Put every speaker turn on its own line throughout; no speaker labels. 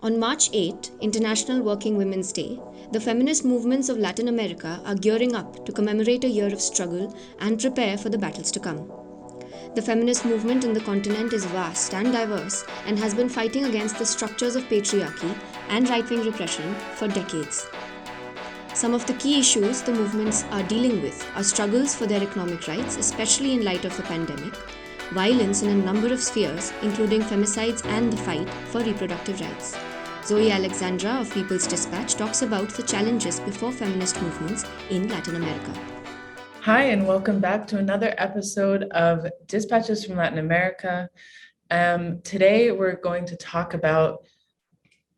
On March 8, International Working Women's Day, the feminist movements of Latin America are gearing up to commemorate a year of struggle and prepare for the battles to come. The feminist movement in the continent is vast and diverse and has been fighting against the structures of patriarchy and right wing repression for decades. Some of the key issues the movements are dealing with are struggles for their economic rights, especially in light of the pandemic, violence in a number of spheres, including femicides and the fight for reproductive rights. Zoe Alexandra of People's Dispatch talks about the challenges before feminist movements in Latin America.
Hi, and welcome back to another episode of Dispatches from Latin America. Today, we're going to talk about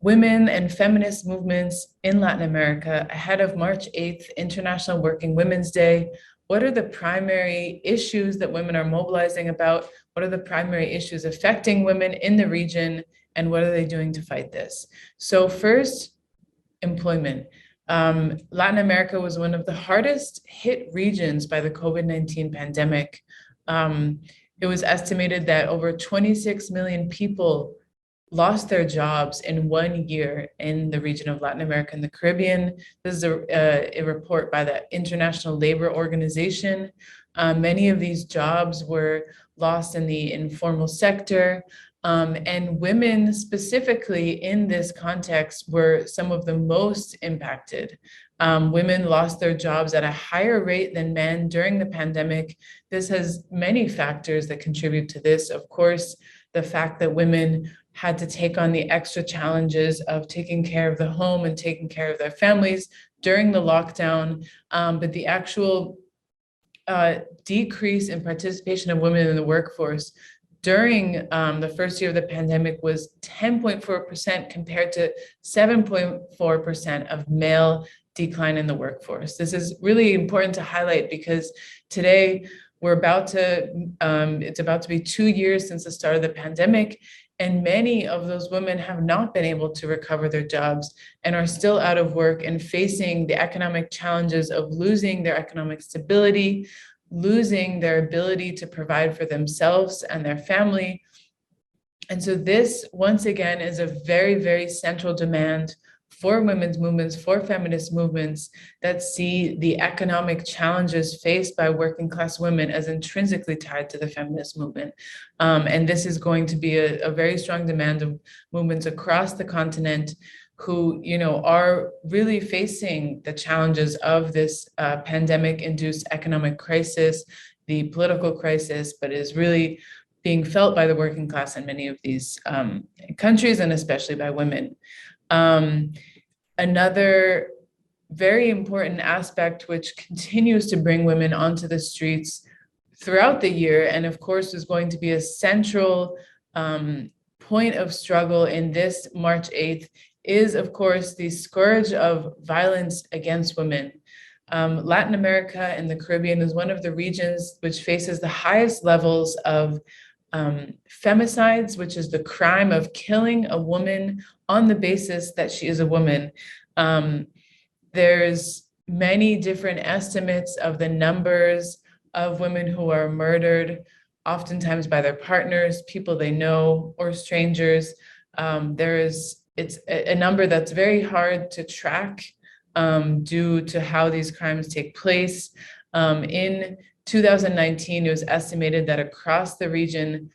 women and feminist movements in Latin America ahead of March 8th, International Working Women's Day. What are the primary issues that women are mobilizing about? What are the primary issues affecting women in the region? And what are they doing to fight this? So first, employment. Latin America was one of the hardest hit regions by the COVID-19 pandemic. It was estimated that over 26 million people lost their jobs in 1 year in the region of Latin America and the Caribbean. This is a report by the International Labor Organization. Many of these jobs were lost in the informal sector. And women specifically in this context were some of the most impacted. Women lost their jobs at a higher rate than men during the pandemic. This has many factors that contribute to this. Of course, the fact that women had to take on the extra challenges of taking care of the home and taking care of their families during the lockdown, but the actual decrease in participation of women in the workforce during the first year of the pandemic was 10.4% compared to 7.4% of male decline in the workforce. This is really important to highlight because today it's about to be 2 years since the start of the pandemic, and many of those women have not been able to recover their jobs and are still out of work and facing the economic challenges of losing their economic stability, losing their ability to provide for themselves and their family. And so this, once again, is a very, very central demand for women's movements, for feminist movements that see the economic challenges faced by working class women as intrinsically tied to the feminist movement. And this is going to be a very strong demand of movements across the continent who, are really facing the challenges of this pandemic-induced economic crisis, the political crisis, but is really being felt by the working class in many of these countries, and especially by women. Another very important aspect which continues to bring women onto the streets throughout the year, and of course is going to be a central point of struggle in this March 8th, is of course the scourge of violence against women. Latin America and the Caribbean is one of the regions which faces the highest levels of femicides, which is the crime of killing a woman on the basis that she is a woman. There's many different estimates of the numbers of women who are murdered, oftentimes by their partners, people they know, or strangers. It's a number that's very hard to track due to how these crimes take place. In 2019, it was estimated that across the region,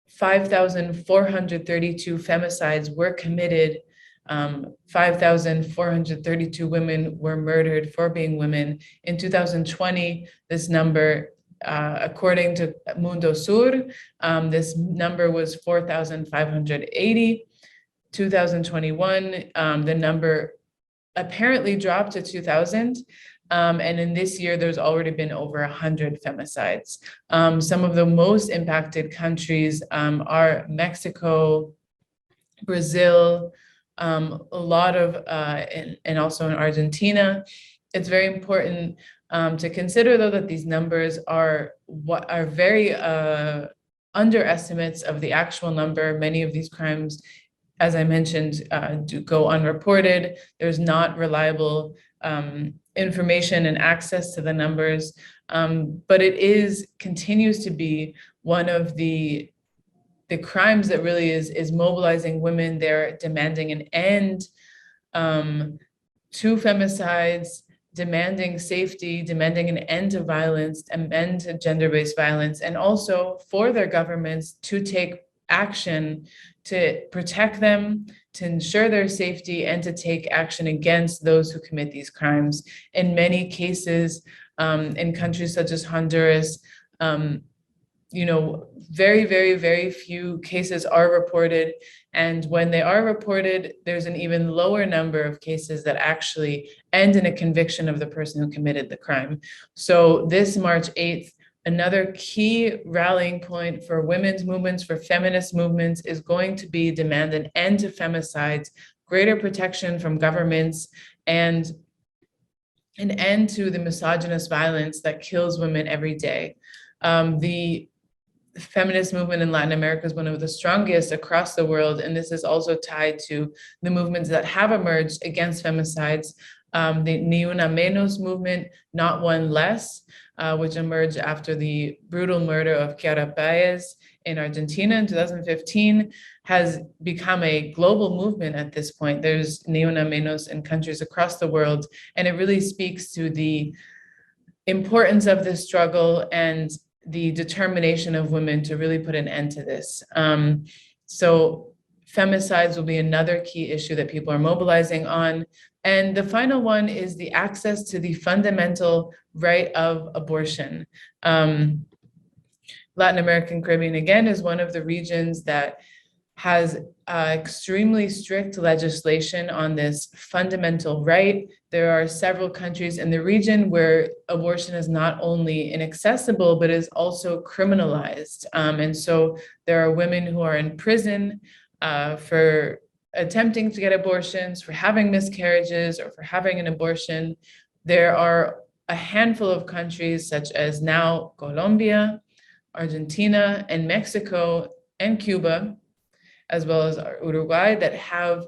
5,432 femicides were committed. 5,432 women were murdered for being women. In 2020, this number, according to Mundo Sur, this number was 4,580. 2021, the number apparently dropped to 2,000. And in this year, there's already been over 100 femicides. Some of the most impacted countries are Mexico, Brazil, a lot of, and also in Argentina. It's very important to consider, though, that these numbers are very underestimates of the actual number. Many of these crimes, as I mentioned, do go unreported. There's not reliable information and access to the numbers, but it continues to be one of the the crimes that really is mobilizing women. They're demanding an end to femicides, demanding safety, demanding an end to violence, an end to gender-based violence, and also for their governments to take action to protect them, to ensure their safety, and to take action against those who commit these crimes. In many cases, in countries such as Honduras, very, very, very few cases are reported. And when they are reported, there's an even lower number of cases that actually end in a conviction of the person who committed the crime. So this March 8th, another key rallying point for women's movements, for feminist movements, is going to be demand an end to femicides, greater protection from governments, and an end to the misogynist violence that kills women every day. The feminist movement in Latin America is one of the strongest across the world, and this is also tied to the movements that have emerged against femicides. The Ni Una Menos movement, Not One Less, which emerged after the brutal murder of Chiara Baez in Argentina in 2015, has become a global movement at this point. There's Ni Una Menos in countries across the world, and it really speaks to the importance of this struggle and the determination of women to really put an end to this. So femicides will be another key issue that people are mobilizing on. And the final one is the access to the fundamental right of abortion. Latin American Caribbean, again, is one of the regions that has extremely strict legislation on this fundamental right. There are several countries in the region where abortion is not only inaccessible, but is also criminalized. And so there are women who are in prison for attempting to get abortions, for having miscarriages, or for having an abortion. There are a handful of countries, such as now Colombia, Argentina, and Mexico, and Cuba, as well as Uruguay, that have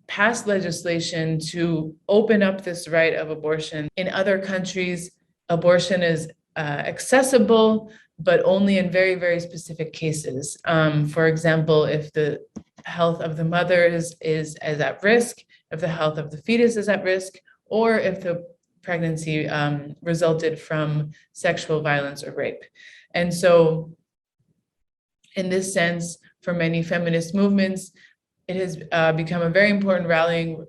passed legislation to open up this right of abortion. In other countries, abortion is accessible, but only in very, very specific cases. For example, if the health of the mother is at risk, if the health of the fetus is at risk, or if the pregnancy resulted from sexual violence or rape. And so in this sense, for many feminist movements, it has become a very important rallying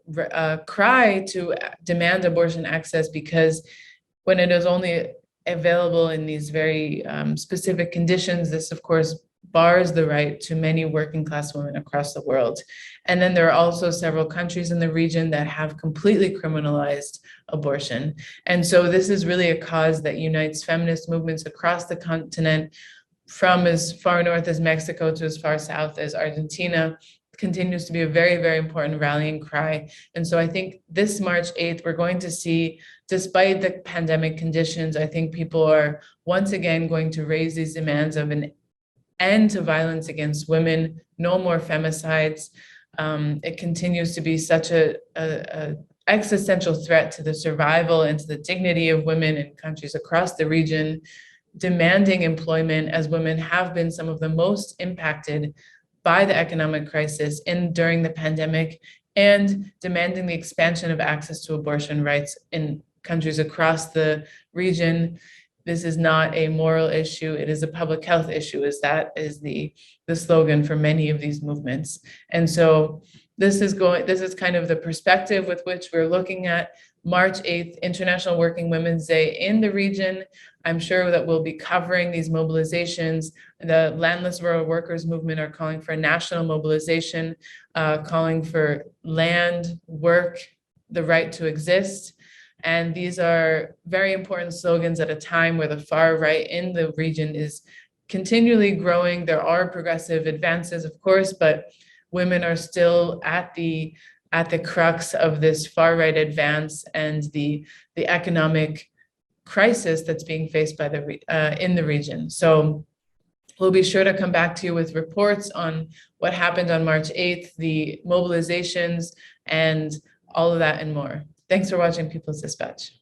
cry to demand abortion access, because when it is only available in these very specific conditions, this of course bars the right to many working class women across the world. And then there are also several countries in the region that have completely criminalized abortion. And so this is really a cause that unites feminist movements across the continent, from as far north as Mexico to as far south as Argentina. Continues to be a very, very important rallying cry. And so I think this March 8th, we're going to see, despite the pandemic conditions, I think people are once again going to raise these demands of an end to violence against women, no more femicides. It continues to be such a existential threat to the survival and to the dignity of women in countries across the region, demanding employment, as women have been some of the most impacted by the economic crisis during the pandemic, and demanding the expansion of access to abortion rights in countries across the region. This is not a moral issue, it is a public health issue, as that is the slogan for many of these movements. And so this is kind of the perspective with which we're looking at March 8th, International Working Women's Day in the region. I'm sure that we'll be covering these mobilizations. The Landless Rural Workers Movement are calling for a national mobilization, calling for land, work, the right to exist. And these are very important slogans at a time where the far right in the region is continually growing. There are progressive advances, of course, but women are still at the crux of this far right advance and the economic crisis that's being faced by in the region. So we'll be sure to come back to you with reports on what happened on March 8th, the mobilizations, and all of that and more. Thanks for watching People's Dispatch.